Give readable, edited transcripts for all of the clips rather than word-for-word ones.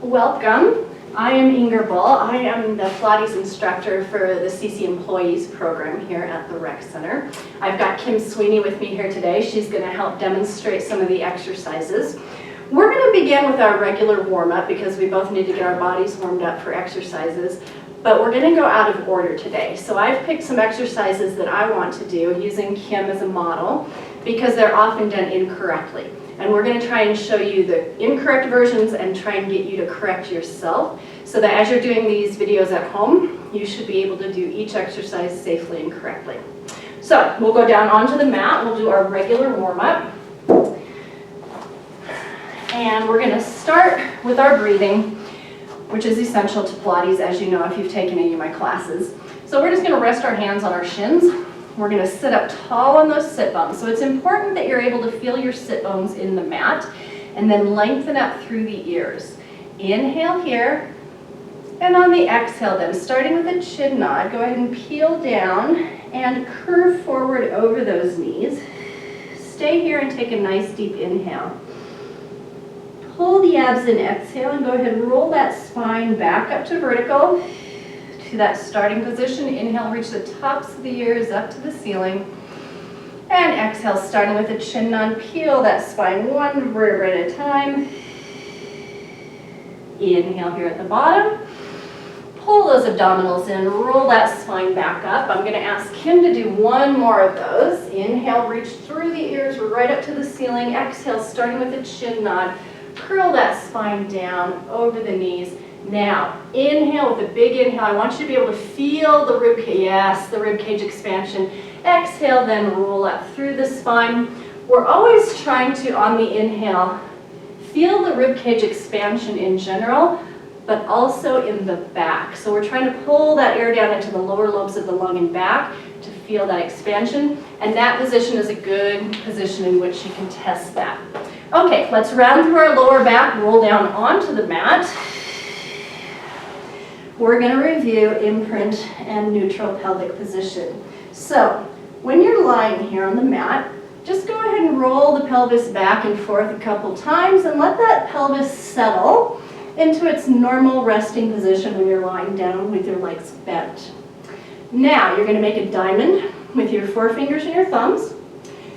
Welcome. I am Inger Bull. I am the Pilates instructor for the CC Employees program here at the Rec Center. I've got Kim Sweeney with me here today. She's going to help demonstrate some of the exercises. We're going to begin with our regular warm-up because we both need to get our bodies warmed up for exercises. But we're going to go out of order today. So I've picked some exercises that I want to do using Kim as a model because they're often done incorrectly. And we're going to try and show you the incorrect versions and try and get you to correct yourself so that as you're doing these videos at home, you should be able to do each exercise safely and correctly. So we'll go down onto the mat. We'll do our regular warm-up. And we're going to start with our breathing, which is essential to Pilates, as you know if you've taken any of my classes. So we're just going to rest our hands on our shins. We're going to sit up tall on those sit bones. So it's important that you're able to feel your sit bones in the mat and then lengthen up through the ears. Inhale here, and on the exhale then, starting with a chin nod, go ahead and peel down and curve forward over those knees. Stay here and take a nice deep inhale. Pull the abs in, exhale, and go ahead and roll that spine back up to vertical. To that starting position, inhale, reach the tops of the ears up to the ceiling. And exhale, starting with a chin nod, peel that spine one vertebra at a time. Inhale here at the bottom. Pull those abdominals in, roll that spine back up. I'm going to ask Kim to do one more of those. Inhale, reach through the ears right up to the ceiling. Exhale, starting with a chin nod. Curl that spine down over the knees. Now, inhale with a big inhale. I want you to be able to feel the rib cage. Yes, the rib cage expansion. Exhale, then roll up through the spine. We're always trying to, on the inhale, feel the rib cage expansion in general, but also in the back. So we're trying to pull that air down into the lower lobes of the lung and back to feel that expansion. And that position is a good position in which you can test that. Okay, let's round through our lower back, roll down onto the mat. We're going to review imprint and neutral pelvic position. So when you're lying here on the mat, just go ahead and roll the pelvis back and forth a couple times and let that pelvis settle into its normal resting position when you're lying down with your legs bent. Now you're going to make a diamond with your forefingers and your thumbs.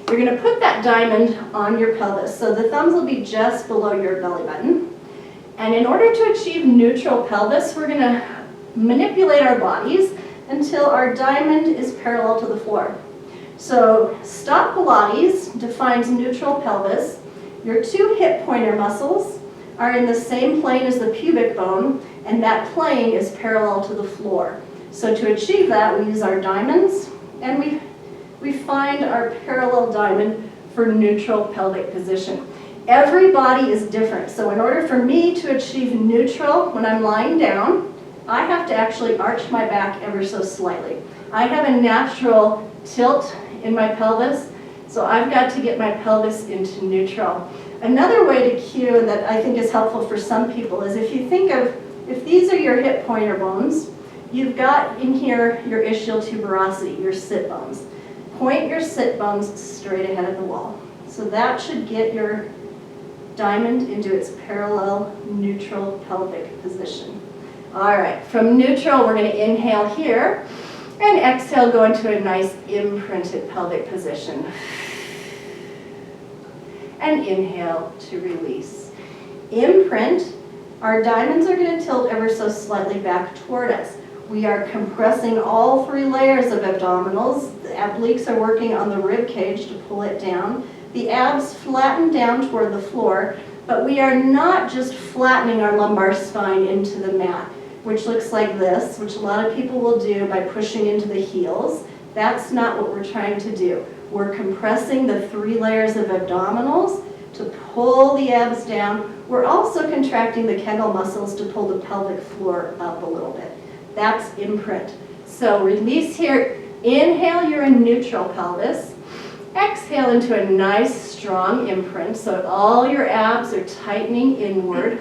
You're going to put that diamond on your pelvis. So the thumbs will be just below your belly button. And in order to achieve neutral pelvis, we're going to manipulate our bodies until our diamond is parallel to the floor. So Stop Pilates defines neutral pelvis. Your two hip pointer muscles are in the same plane as the pubic bone, and that plane is parallel to the floor. So to achieve that, we use our diamonds, and we find our parallel diamond for neutral pelvic position. Every body is different, so in order for me to achieve neutral when I'm lying down, I have to actually arch my back ever so slightly. I have a natural tilt in my pelvis, so I've got to get my pelvis into neutral. Another way to cue that I think is helpful for some people is if you think of, if these are your hip pointer bones, you've got in here your ischial tuberosity, your sit bones. Point your sit bones straight ahead of the wall. So that should get your diamond into its parallel neutral pelvic position. All right, from neutral, we're going to inhale here and exhale, go into a nice imprinted pelvic position. And inhale to release. Imprint, our diamonds are going to tilt ever so slightly back toward us. We are compressing all three layers of abdominals. The obliques are working on the rib cage to pull it down. The abs flatten down toward the floor, but we are not just flattening our lumbar spine into the mat, which looks like this, which a lot of people will do by pushing into the heels. That's not what we're trying to do. We're compressing the three layers of abdominals to pull the abs down. We're also contracting the Kegel muscles to pull the pelvic floor up a little bit. That's imprint. So release here. Inhale, you're in neutral pelvis. Exhale into a nice strong imprint so all your abs are tightening inward.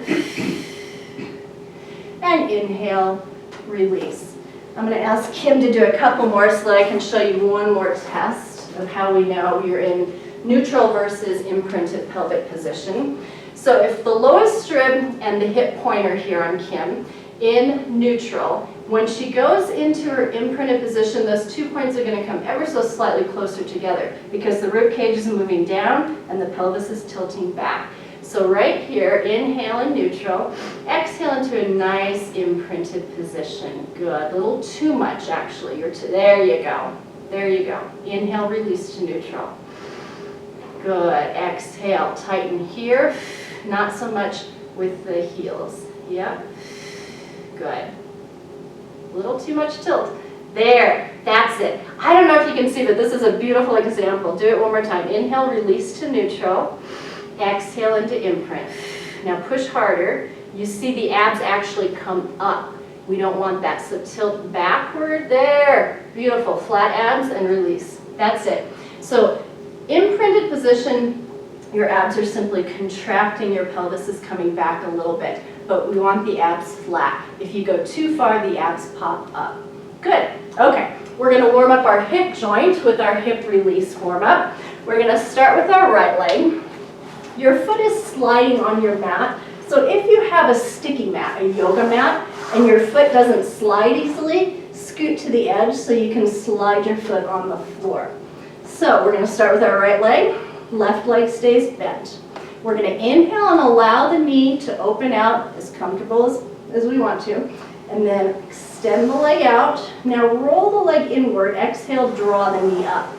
And inhale, release. I'm going to ask Kim to do a couple more so that I can show you one more test of how we know you're in neutral versus imprinted pelvic position. So if the lowest strip and the hip pointer here on Kim in neutral, when she goes into her imprinted position, those 2 points are going to come ever so slightly closer together because the rib cage is moving down and the pelvis is tilting back. So right here, inhale in neutral, exhale into a nice imprinted position. Good. A little too much actually. There you go. There you go. Inhale, release to neutral. Good. Exhale, tighten here. Not so much with the heels. Yep. Good. A little too much tilt. There. That's it. I don't know if you can see, but this is a beautiful example. Do it one more time. Inhale, release to neutral. Exhale into imprint. Now push harder. You see the abs actually come up. We don't want that. So tilt backward. There. Beautiful. Flat abs and release. That's it. So imprinted position, your abs are simply contracting. Your pelvis is coming back a little bit. But we want the abs flat. If you go too far, the abs pop up. Good. Okay. We're going to warm up our hip joint with our hip release warm up. We're going to start with our right leg. Your foot is sliding on your mat. So if you have a sticky mat, a yoga mat, and your foot doesn't slide easily, scoot to the edge so you can slide your foot on the floor. So we're going to start with our right leg. Left leg stays bent. We're going to inhale and allow the knee to open out as comfortable as we want to. And then extend the leg out. Now roll the leg inward. Exhale, draw the knee up.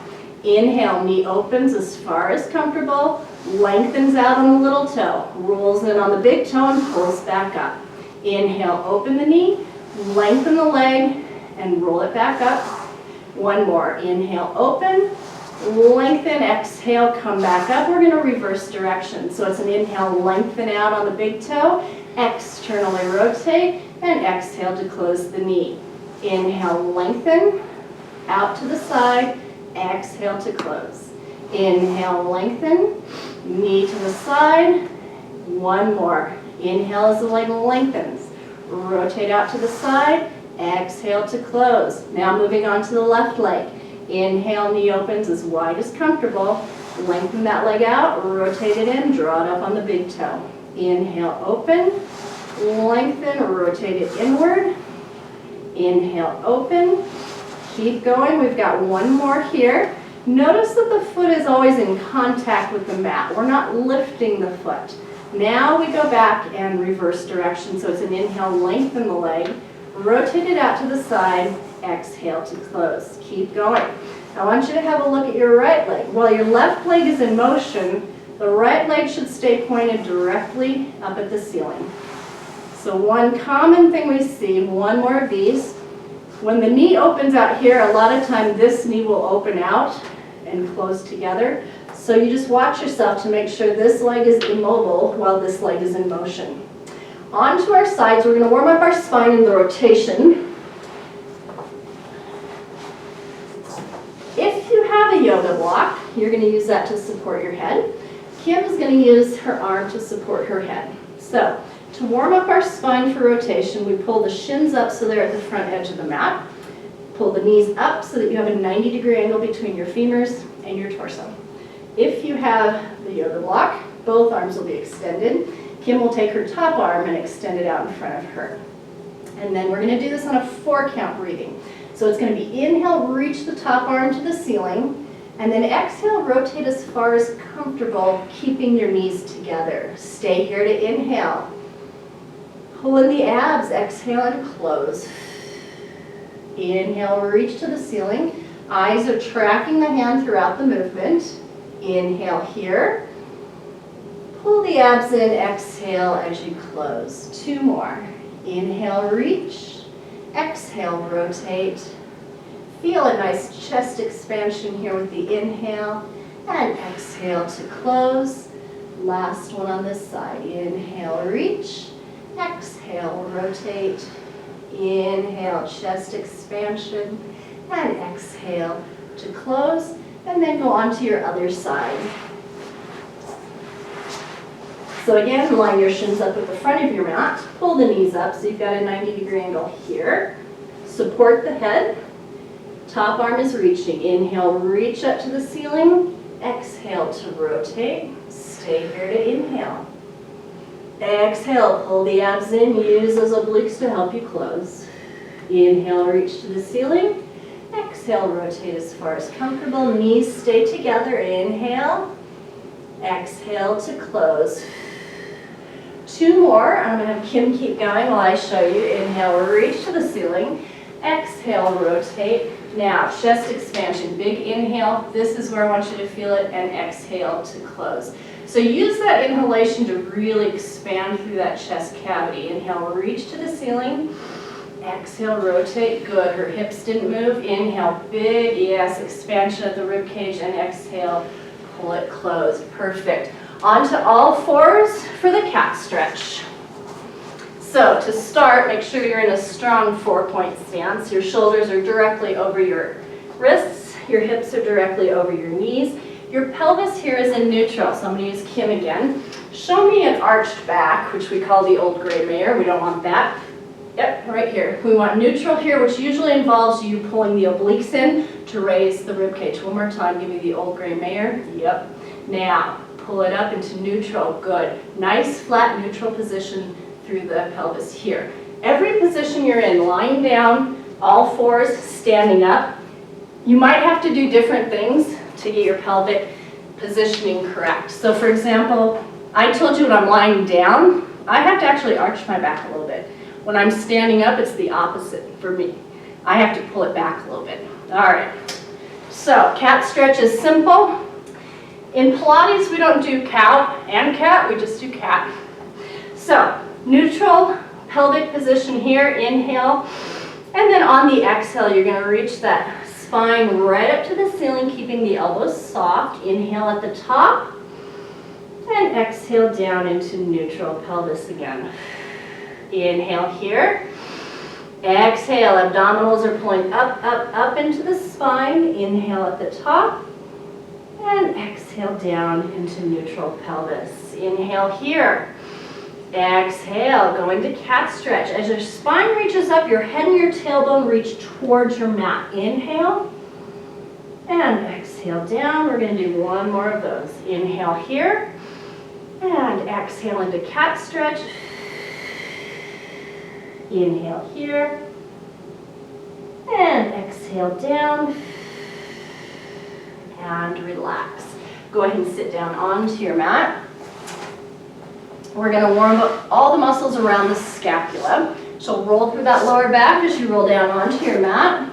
Inhale, knee opens as far as comfortable. Lengthens out on the little toe, rolls in on the big toe and pulls back up. Inhale, open the knee, lengthen the leg, and roll it back up. One more. Inhale, open, lengthen, exhale, come back up. We're going to reverse direction. So it's an inhale, lengthen out on the big toe, externally rotate, and exhale to close the knee. Inhale, lengthen, out to the side, exhale to close. Inhale, lengthen, knee to the side. One more. Inhale as the leg lengthens. Rotate out to the side. Exhale to close. Now moving on to the left leg. Inhale, knee opens as wide as comfortable. Lengthen that leg out. Rotate it in. Draw it up on the big toe. Inhale, open. Lengthen. Rotate it inward. Inhale, open. Keep going. We've got one more here. Notice that the foot is always in contact with the mat. We're not lifting the foot. Now we go back and reverse direction. So it's an inhale, lengthen the leg, rotate it out to the side, exhale to close. Keep going. I want you to have a look at your right leg. While your left leg is in motion, the right leg should stay pointed directly up at the ceiling. So one common thing we see, one more of these, when the knee opens out here, a lot of time this knee will open out and close together. So you just watch yourself to make sure this leg is immobile while this leg is in motion. On to our sides, we're going to warm up our spine in the rotation. If you have a yoga block, you're going to use that to support your head. Kim is going to use her arm to support her head. So to warm up our spine for rotation, we pull the shins up so they're at the front edge of the mat. Pull the knees up so that you have a 90-degree angle between your femurs and your torso. If you have the yoga block, both arms will be extended. Kim will take her top arm and extend it out in front of her. And then we're going to do this on a 4-count breathing. So it's going to be inhale, reach the top arm to the ceiling, and then exhale, rotate as far as comfortable, keeping your knees together. Stay here to inhale. Pull in the abs, exhale and close. Inhale, reach to the ceiling. Eyes are tracking the hand throughout the movement. Inhale here. Pull the abs in, exhale as you close. 2 more. Inhale, reach. Exhale, rotate. Feel a nice chest expansion here with the inhale. And exhale to close. Last one on this side. Inhale, reach. Exhale, rotate. Inhale, chest expansion. And exhale to close. And then go on to your other side. So again, line your shins up at the front of your mat. Pull the knees up so you've got a 90-degree angle here. Support the head. Top arm is reaching. Inhale, reach up to the ceiling. Exhale to rotate. Stay here to inhale. Exhale, pull the abs in, use those obliques to help you close. Inhale, reach to the ceiling. Exhale, rotate as far as comfortable. Knees stay together. Inhale. Exhale to close. 2 more. I'm going to have Kim keep going while I show you. Inhale, reach to the ceiling. Exhale, rotate. Now, chest expansion. Big inhale. This is where I want you to feel it. And exhale to close. So use that inhalation to really expand through that chest cavity. Inhale, reach to the ceiling. Exhale, rotate. Good. Her hips didn't move. Inhale, big, yes, expansion of the rib cage. And exhale, pull it close. Perfect. Onto all fours for the cat stretch. So to start, make sure you're in a strong 4-point stance. Your shoulders are directly over your wrists. Your hips are directly over your knees. Your pelvis here is in neutral. So I'm going to use Kim again. Show me an arched back, which we call the old gray mare. We don't want that. Yep, right here. We want neutral here, which usually involves you pulling the obliques in to raise the rib cage. One more time, give me the old gray mare. Yep. Now, pull it up into neutral. Good. Nice, flat, neutral position through the pelvis here. Every position you're in, lying down, all fours, standing up, you might have to do different things to get your pelvic positioning correct. So for example, I told you when I'm lying down, I have to actually arch my back a little bit. When I'm standing up, it's the opposite for me. I have to pull it back a little bit. All right. So cat stretch is simple. In Pilates, we don't do cow and cat, we just do cat. So neutral pelvic position here, inhale. And then on the exhale, you're going to reach that spine right up to the ceiling, keeping the elbows soft. Inhale at the top. And exhale down into neutral pelvis again. Inhale here. Exhale, abdominals are pulling up, up, up into the spine. Inhale at the top. And exhale down into neutral pelvis. Inhale here. Exhale, going to cat stretch. As your spine reaches up, your head and your tailbone reach towards your mat. Inhale. And exhale down. We're going to do one more of those. Inhale here. And exhale into cat stretch. Inhale here. And exhale down. And relax. Go ahead and sit down onto your mat. We're going to warm up all the muscles around the scapula. So roll through that lower back as you roll down onto your mat.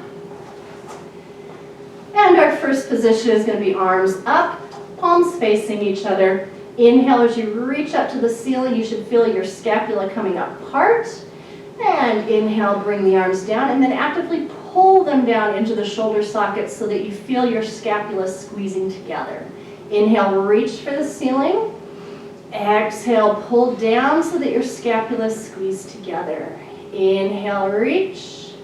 And our first position is going to be arms up, palms facing each other. Inhale as you reach up to the ceiling. You should feel your scapula coming apart. And inhale, bring the arms down, and then actively pull them down into the shoulder sockets so that you feel your scapula squeezing together. Inhale, reach for the ceiling. Exhale, pull down so that your scapula is squeezed together. Inhale, reach.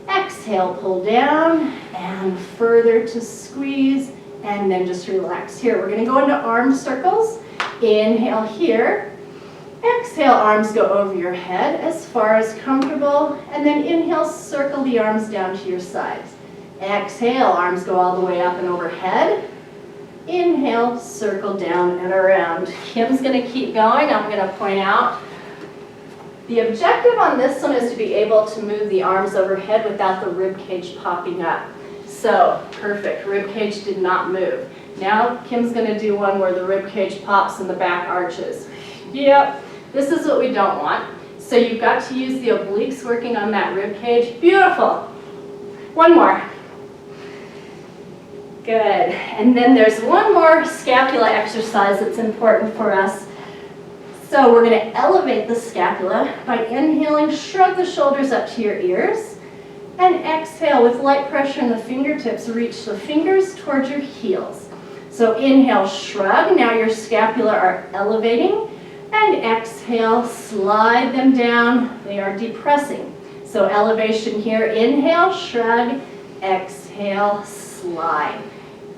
Exhale, pull down, and further to squeeze, and then just relax. Here, we're going to go into arm circles. Inhale here. Exhale, arms go over your head as far as comfortable, and then inhale, circle the arms down to your sides. Exhale, arms go all the way up and overhead. Inhale, circle down and around. Kim's going to keep going. I'm going to point out the objective on this one is to be able to move the arms overhead without the rib cage popping up. So, perfect. Rib cage did not move. Now, Kim's going to do one where the rib cage pops and the back arches. Yep. This is what we don't want. So you've got to use the obliques working on that rib cage. Beautiful. One more. Good. And then there's one more scapula exercise that's important for us. So we're going to elevate the scapula by inhaling, shrug the shoulders up to your ears, and exhale with light pressure in the fingertips, reach the fingers towards your heels. So inhale, shrug. Now your scapula are elevating. And exhale, slide them down. They are depressing. So elevation here. Inhale, shrug. Exhale, slide.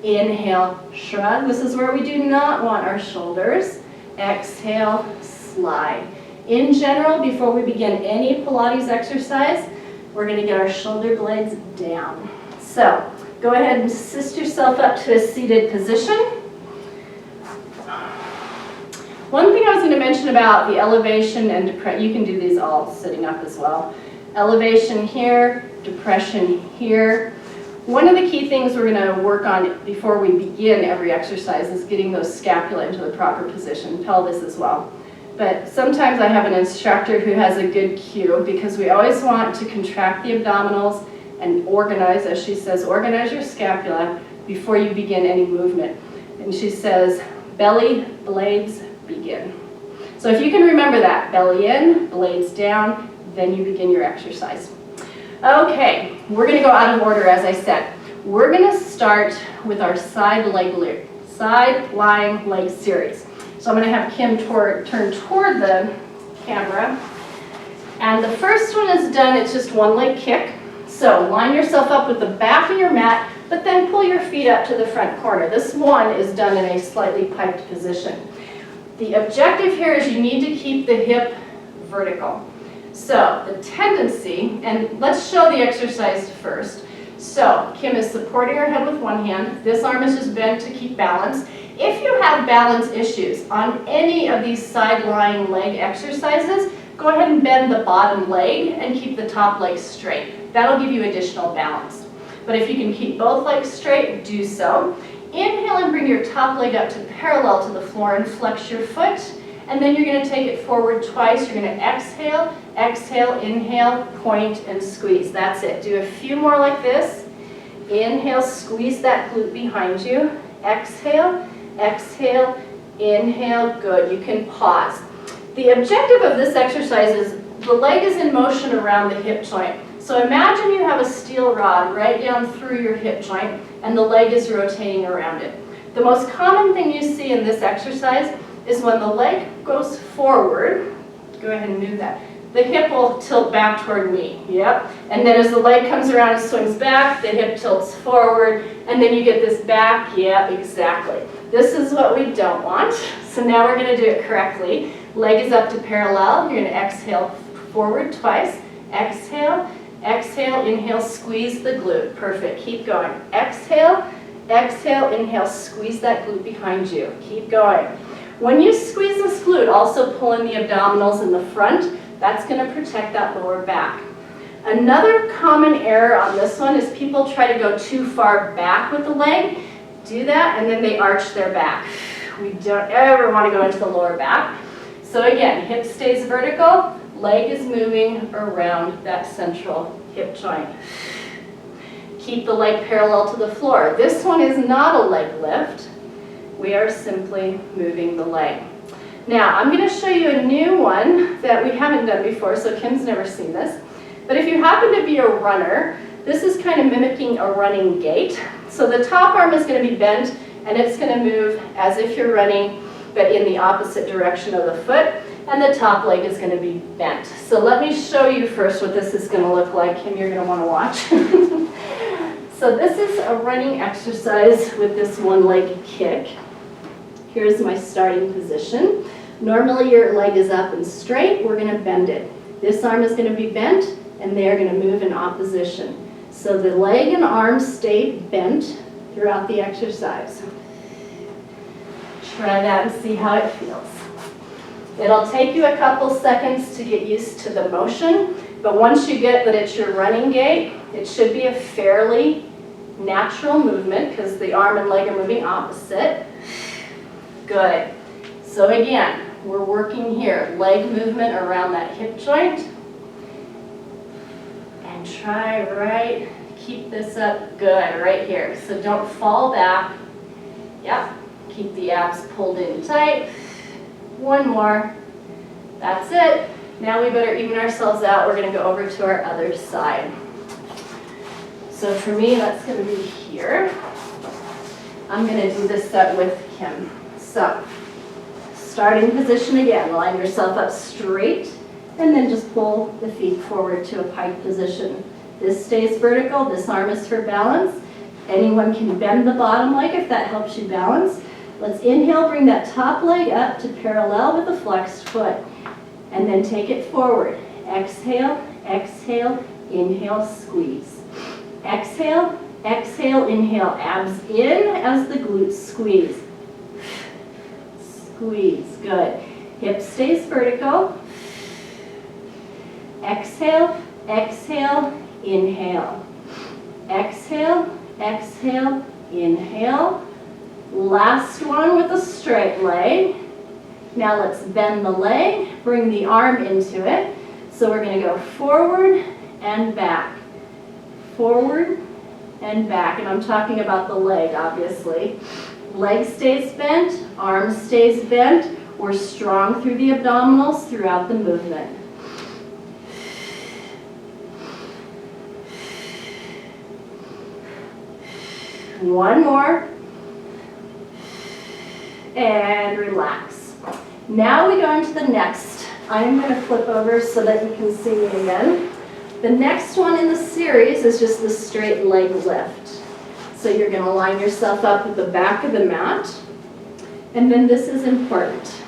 Inhale, shrug. This is where we do not want our shoulders. Exhale, slide. In general, before we begin any Pilates exercise, we're going to get our shoulder blades down. So go ahead and assist yourself up to a seated position. One thing I was going going to mention about the elevation and depression. You can do these all sitting up as well. Elevation here, depression here. One of the key things we're going to work on before we begin every exercise is getting those scapula into the proper position, pelvis as well. But sometimes I have an instructor who has a good cue because we always want to contract the abdominals and organize, as she says, organize your scapula before you begin any movement. And she says, belly, blades, begin. So if you can remember that, belly in, blades down, then you begin your exercise. Okay, we're going to go out of order as I said. We're going to start with our side lying leg series. So I'm going to have Kim turn toward the camera. And the first one is done, it's just one leg kick. So line yourself up with the back of your mat, but then pull your feet up to the front corner. This one is done in a slightly piped position. The objective here is you need to keep the hip vertical. So the tendency, and let's show the exercise first. So Kim is supporting her head with one hand. This arm is just bent to keep balance. If you have balance issues on any of these side lying leg exercises, go ahead and bend the bottom leg and keep the top leg straight. That'll give you additional balance. But if you can keep both legs straight, do so. Inhale and bring your top leg up to parallel to the floor and flex your foot. And then you're going to take it forward twice. You're going to exhale, exhale, inhale, point, and squeeze. That's it. Do a few more like this. Inhale, squeeze that glute behind you. Exhale, exhale, inhale. Good. You can pause. The objective of this exercise is the leg is in motion around the hip joint. So imagine you have a steel rod right down through your hip joint and the leg is rotating around it. The most common thing you see in this exercise is when the leg goes forward, go ahead and move that, the hip will tilt back toward me, yep. And then as the leg comes around and swings back, the hip tilts forward, and then you get this back, yeah, exactly. This is what we don't want, so now we're gonna do it correctly. Leg is up to parallel, you're gonna exhale forward twice, exhale, exhale, inhale, squeeze the glute, perfect, keep going. Exhale, exhale, inhale, squeeze that glute behind you, keep going. When you squeeze this glute, also pull in the abdominals in the front. That's going to protect that lower back. Another common error on this one is people try to go too far back with the leg. Do that, and then they arch their back. We don't ever want to go into the lower back. So again, hip stays vertical, leg is moving around that central hip joint. Keep the leg parallel to the floor. This one is not a leg lift. We are simply moving the leg. Now, I'm going to show you a new one that we haven't done before, so Kim's never seen this. But if you happen to be a runner, this is kind of mimicking a running gait. So the top arm is going to be bent, and it's going to move as if you're running, but in the opposite direction of the foot, and the top leg is going to be bent. So let me show you first what this is going to look like. Kim, you're going to want to watch. So this is a running exercise with this one leg kick. Here's my starting position. Normally your leg is up and straight. We're going to bend it. This arm is going to be bent, and they are going to move in opposition. So the leg and arm stay bent throughout the exercise. Try that and see how it feels. It'll take you a couple seconds to get used to the motion, but once you get that it's your running gait, it should be a fairly natural movement because the arm and leg are moving opposite. Good. So again, we're working here, leg movement around that hip joint. And try right, keep this up, good, right here. So don't fall back. Yep, keep the abs pulled in tight. One more, that's it. Now we better even ourselves out. We're gonna go over to our other side. So for me, that's gonna be here. I'm gonna do this set with Kim. So, starting position again, line yourself up straight, and then just pull the feet forward to a pike position. This stays vertical, this arm is for balance. Anyone can bend the bottom leg if that helps you balance. Let's inhale, bring that top leg up to parallel with the flexed foot, and then take it forward. Exhale, exhale, inhale, squeeze. Exhale, exhale, inhale, abs in as the glutes squeeze. Squeeze, good. Hip stays vertical. Exhale, exhale, inhale. Exhale, exhale, inhale. Last one with a straight leg. Now let's bend the leg, bring the arm into it. So we're going to go forward and back. Forward and back. And I'm talking about the leg, obviously. Leg stays bent, arm stays bent. We're strong through the abdominals throughout the movement. One more. And relax. Now we go into the next. I'm going to flip over so that you can see me again. The next one in the series is just the straight leg lift. So you're going to line yourself up with the back of the mat. And then this is important.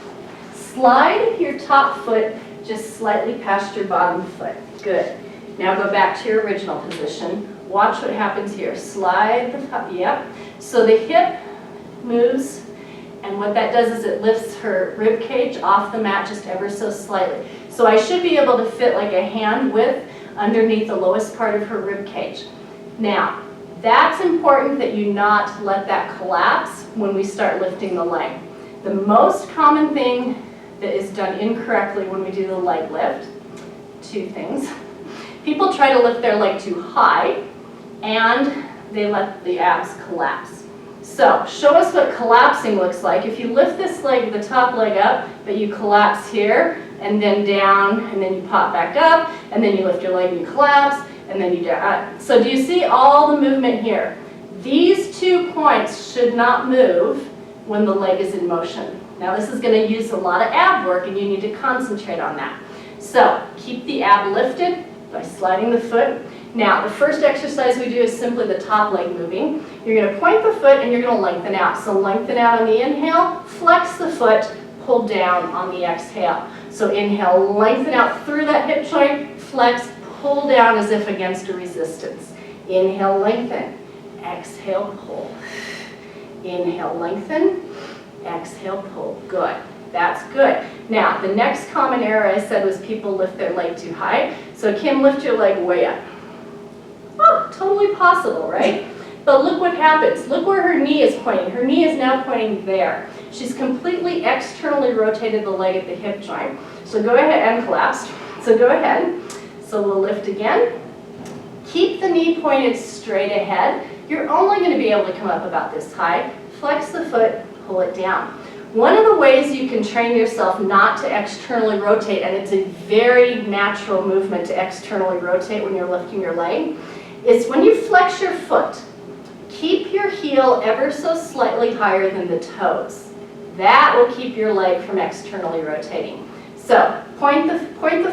Slide your top foot just slightly past your bottom foot. Good. Now go back to your original position. Watch what happens here. Slide the top. Yep. So the hip moves. And what that does is it lifts her rib cage off the mat just ever so slightly. So I should be able to fit like a hand width underneath the lowest part of her rib cage. Now, that's important that you not let that collapse when we start lifting the leg. The most common thing that is done incorrectly when we do the leg lift, two things. People try to lift their leg too high and they let the abs collapse. So, show us what collapsing looks like. If you lift this leg, the top leg up, but you collapse here, and then down, and then you pop back up, and then you lift your leg and you collapse, and then you down. So do you see all the movement here? These 2 points should not move when the leg is in motion. Now this is going to use a lot of ab work, and you need to concentrate on that. So, keep the ab lifted by sliding the foot. Now, the first exercise we do is simply the top leg moving. You're going to point the foot and you're going to lengthen out. So lengthen out on the inhale, flex the foot, pull down on the exhale. So inhale, lengthen out through that hip joint, flex, pull down as if against a resistance. Inhale, lengthen. Exhale, pull. Inhale, lengthen. Exhale, pull. Good. That's good. Now, the next common error I said was people lift their leg too high. So Kim, lift your leg way up. Oh, totally possible, right? But look what happens. Look where her knee is pointing. Her knee is now pointing there. She's completely externally rotated the leg at the hip joint. So go ahead and collapsed. So go ahead. So we'll lift again. Keep the knee pointed straight ahead. You're only going to be able to come up about this high. Flex the foot, pull it down. One of the ways you can train yourself not to externally rotate, and it's a very natural movement to externally rotate when you're lifting your leg, is when you flex your foot, keep your heel ever so slightly higher than the toes. That will keep your leg from externally rotating. So point the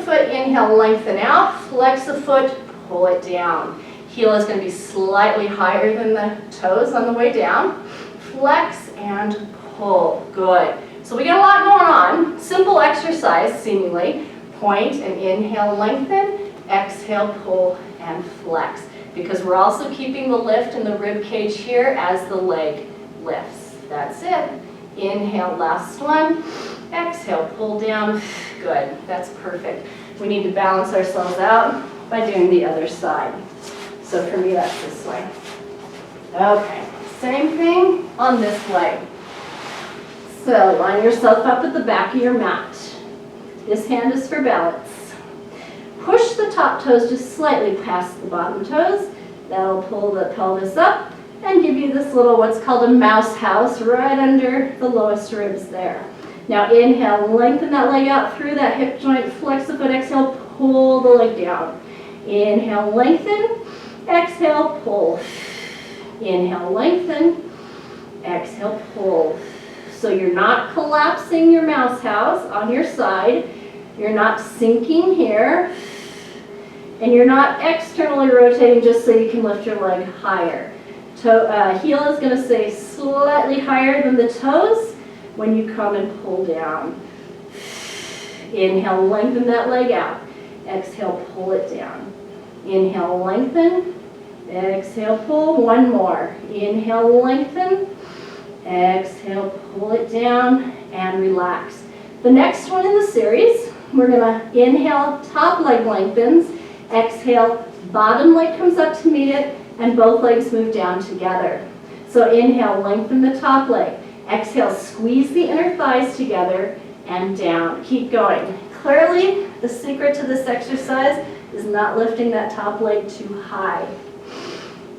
foot, inhale, lengthen out, flex the foot, pull it down. Heel is going to be slightly higher than the toes on the way down. Flex and pull. Good. So we got a lot going on. Simple exercise, seemingly. Point and inhale, lengthen, exhale, pull, and flex. Because we're also keeping the lift in the rib cage here as the leg lifts. That's it. Inhale, last one. Exhale, pull down. Good. That's perfect. We need to balance ourselves out by doing the other side. So for me, that's this way. Okay. Same thing on this leg. So line yourself up at the back of your mat. This hand is for balance. Push the top toes just slightly past the bottom toes. That'll pull the pelvis up and give you this little what's called a mouse house right under the lowest ribs there. Now inhale, lengthen that leg out through that hip joint, flex the foot, exhale, pull the leg down. Inhale, lengthen, exhale, pull. Inhale, lengthen, exhale, pull. So you're not collapsing your mouse house on your side, you're not sinking here, and you're not externally rotating just so you can lift your leg higher. Heel is going to stay slightly higher than the toes when you come and pull down. Inhale, lengthen that leg out. Exhale, pull it down. Inhale, lengthen. Exhale, pull. One more. Inhale, lengthen. Exhale, pull it down and relax. The next one in the series, we're gonna inhale, top leg lengthens, exhale, bottom leg comes up to meet it, and both legs move down together. So inhale, lengthen the top leg. Exhale, squeeze the inner thighs together and down. Keep going. Clearly, the secret to this exercise is not lifting that top leg too high.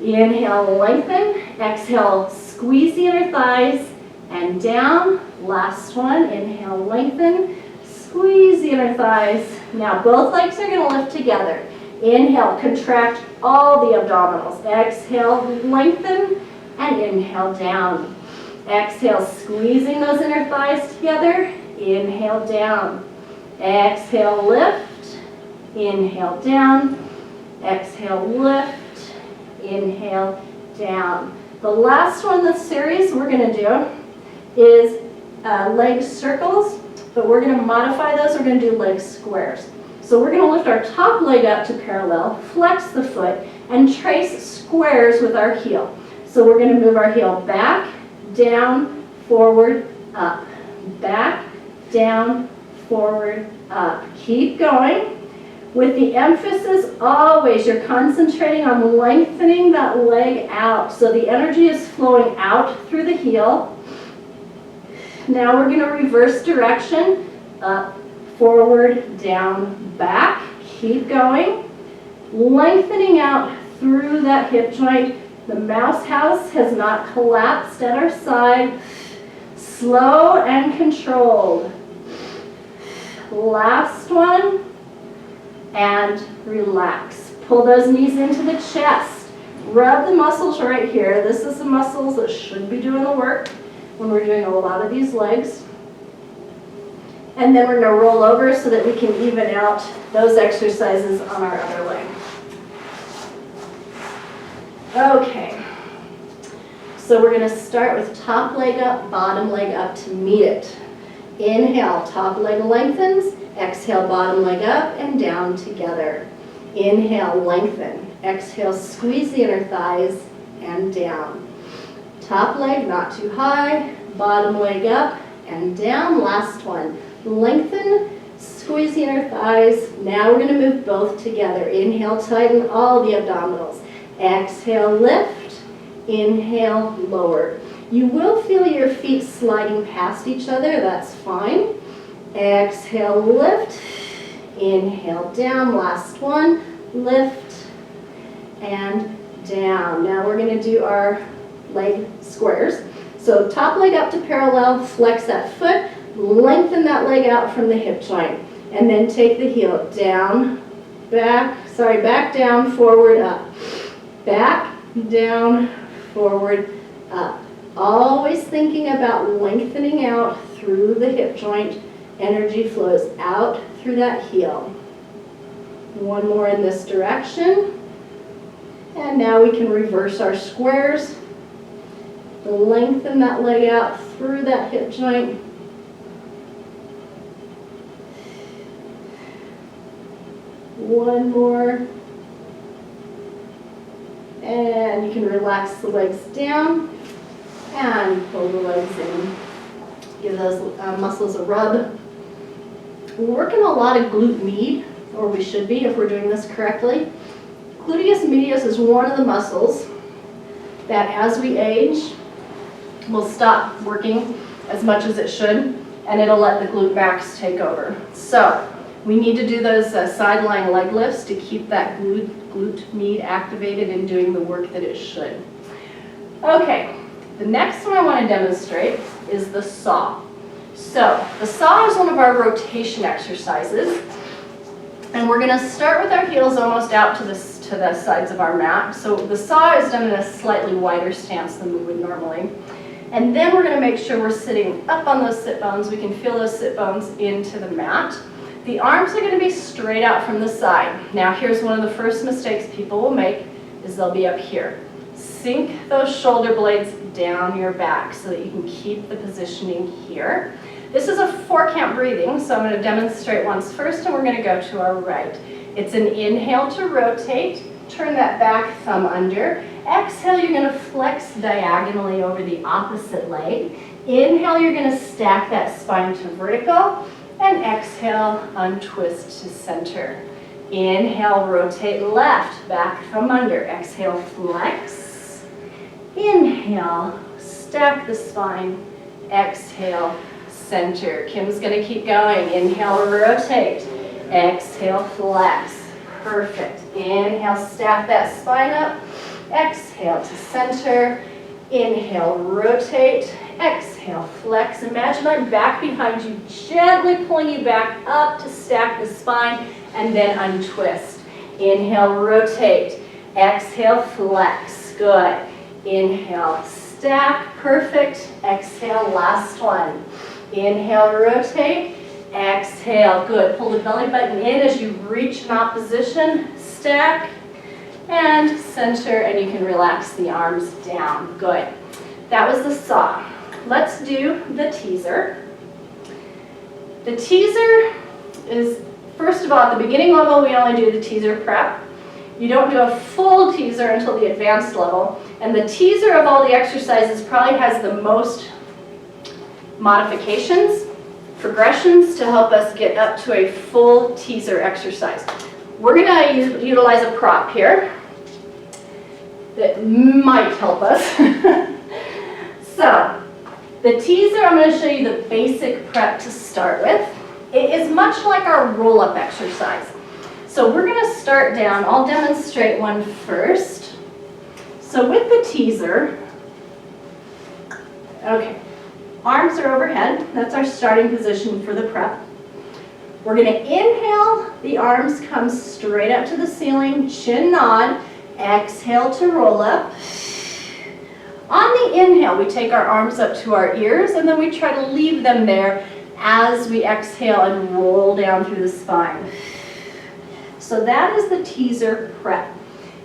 Inhale, lengthen. Exhale, squeeze the inner thighs and down. Last one, inhale, lengthen. Squeeze the inner thighs. Now both legs are going to lift together. Inhale, contract all the abdominals. Exhale, lengthen, and inhale down. Exhale, squeezing those inner thighs together. Inhale, down. Exhale, lift. Inhale, down. Exhale, lift. Inhale, down. The last one in this series we're going to do is leg circles, but we're going to modify those. We're going to do leg squares. So we're going to lift our top leg up to parallel, flex the foot, and trace squares with our heel. So we're going to move our heel back, down, forward, up. Back, down, forward, up. Keep going. With the emphasis always, you're concentrating on lengthening that leg out. So the energy is flowing out through the heel. Now we're going to reverse direction, up, forward, down, back. Keep going. Lengthening out through that hip joint. The mouse house has not collapsed at our side. Slow and controlled. Last one. And relax. Pull those knees into the chest. Rub the muscles right here. This is the muscles that should be doing the work when we're doing a lot of these legs. And then we're going to roll over so that we can even out those exercises on our other leg. Okay. So we're going to start with top leg up, bottom leg up to meet it. Inhale, top leg lengthens. Exhale, bottom leg up and down together. Inhale, lengthen. Exhale, squeeze the inner thighs and down. Top leg not too high, bottom leg up and down. Last one. Lengthen, squeeze the inner thighs. Now we're going to move both together. Inhale, tighten all the abdominals. Exhale, lift. Inhale, lower. You will feel your feet sliding past each other. That's fine. Exhale, lift. Inhale, down. Last one. Lift and down. Now we're going to do our leg squares. So top leg up to parallel, flex that foot, lengthen that leg out from the hip joint, and then take the heel down, back down, forward, up. Back, down, forward, up. Always thinking about lengthening out through the hip joint. Energy flows out through that heel. One more in this direction. And now we can reverse our squares. Lengthen that leg out through that hip joint. One more. And you can relax the legs down and pull the legs in. Give those muscles a rub. We're working a lot of glute med, or we should be if we're doing this correctly. Gluteus medius is one of the muscles that as we age will stop working as much as it should, and it'll let the glute max take over. So we need to do those side-lying leg lifts to keep that glute med activated and doing the work that it should. Okay, the next one I want to demonstrate is the saw. So the saw is one of our rotation exercises, and we're going to start with our heels almost out to the sides of our mat. So the saw is done in a slightly wider stance than we would normally. And then we're going to make sure we're sitting up on those sit bones. We can feel those sit bones into the mat. The arms are going to be straight out from the side. Now here's one of the first mistakes people will make is they'll be up here. Sink those shoulder blades down your back so that you can keep the positioning here. This is a 4-count breathing, so I'm going to demonstrate once first, and we're going to go to our right. It's an inhale to rotate. Turn that back thumb under. Exhale, you're going to flex diagonally over the opposite leg. Inhale, you're gonna stack that spine to vertical, and exhale, untwist to center. Inhale, rotate left, back from under. Exhale, flex. Inhale, stack the spine. Exhale, center. Kim's gonna keep going. Inhale, rotate. Exhale, flex. Perfect. Inhale, stack that spine up. Exhale to center. Inhale, rotate. Exhale, flex. Imagine I'm back behind you, gently pulling you back up to stack the spine, and then untwist. Inhale, rotate. Exhale, flex. Good. Inhale, stack. Perfect. Exhale, last one. Inhale, rotate. Exhale. Good. Pull the belly button in as you reach in opposition. Stack and center, and you can relax the arms down. Good. That was the saw. Let's do the teaser. The teaser is, first of all, at the beginning level, we only do the teaser prep. You don't do a full teaser until the advanced level. And the teaser of all the exercises probably has the most modifications, progressions to help us get up to a full teaser exercise. We're going to utilize a prop here that might help us. So, the teaser, I'm going to show you the basic prep to start with. It is much like our roll-up exercise. So we're going to start down. I'll demonstrate one first. So with the teaser, okay, arms are overhead. That's our starting position for the prep. We're going to inhale, the arms come straight up to the ceiling, chin nod. Exhale to roll up. On the inhale, we take our arms up to our ears, and then we try to leave them there as we exhale and roll down through the spine. So that is the teaser prep.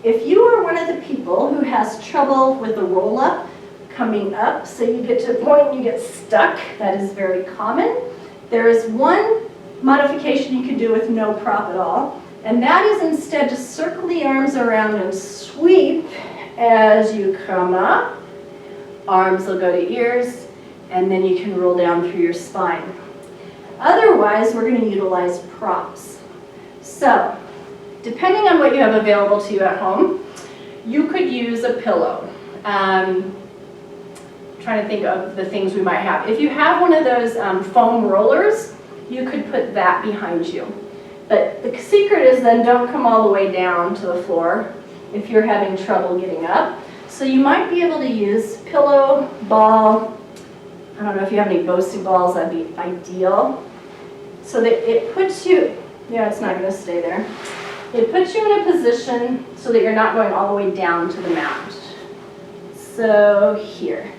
If you are one of the people who has trouble with the roll up coming up, so you get to a point and you get stuck, that is very common. There is one modification you can do with no prop at all, and that is instead to circle the arms around and sweep as you come up. Arms will go to ears, and then you can roll down through your spine. Otherwise, we're going to utilize props. So, depending on what you have available to you at home, you could use a pillow. Trying to think of the things we might have. If you have one of those foam rollers, you could put that behind you. But the secret is then don't come all the way down to the floor if you're having trouble getting up. So you might be able to use pillow, ball. I don't know if you have any Bosu balls, that'd be ideal. So that it puts you, yeah, it's not going to stay there. It puts you in a position so that you're not going all the way down to the mat. So here.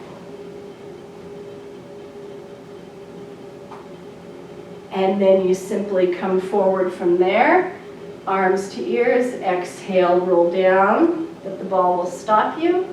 And then you simply come forward from there, arms to ears, exhale, roll down, but the ball will stop you.